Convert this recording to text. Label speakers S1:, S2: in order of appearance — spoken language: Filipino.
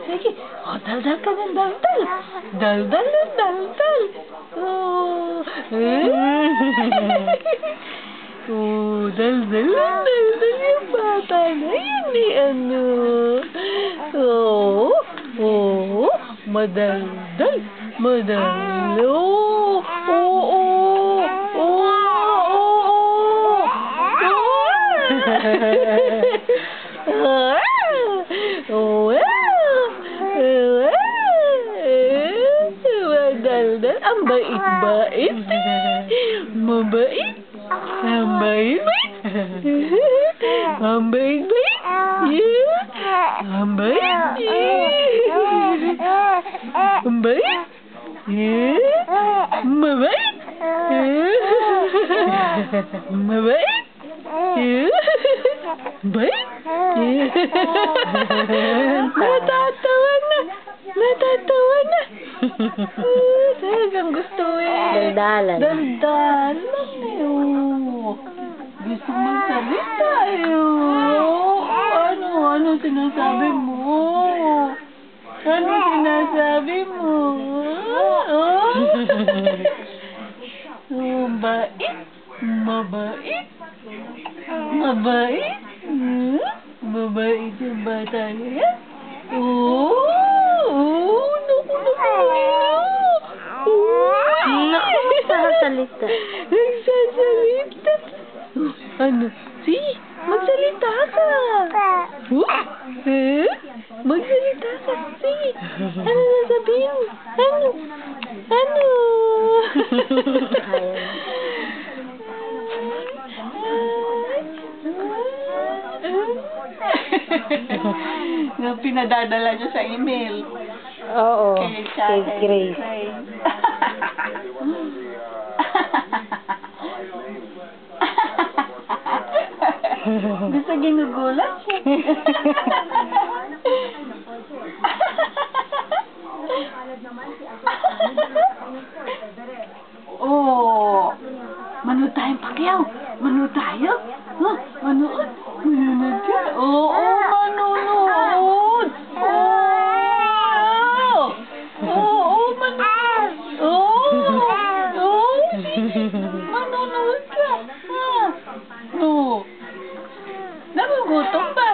S1: Sige. Oh, daldal ka ng daldal. Daldal ng daldal. Oh. Oh, daldal ng daldal yung bata na yun ni ano. Oh. Oh. Madaldal. Madaldal. Oh. Oh. Oh. Oh. Oh. Oh. Madaldal. Ang bait-bait. Mabait. Ang bait-bait. Ang bait-bait. Ang bait. Ang bait. Mabait. Mabait. Bait. Natatawa na. Natatawa na. Talagang gusto eh.
S2: Daldalan.
S1: Daldalan eh. Gusto magsalita eh. Ano sinasabi mo? Ano sinasabi mo? Mabait. Mabait. Mabait. Mabait yung bata niya.
S2: Nagsasalita.
S1: Nagsasalita. Ano? Sige, magsalita ka. Magsalita ka. Sige. Ano nasabihin mo? Ano? Ano? Nga pinadadala niyo sa email.
S2: Oo. Kay Grace.
S1: Gusto ginugulat siya. Oh, manood tayong Pacquiao. Manood tayo. Huh? Manood. Manood ka. Oo, manood. Oo, manood. Oo, manonood ka. Oo. Nagugutom ba?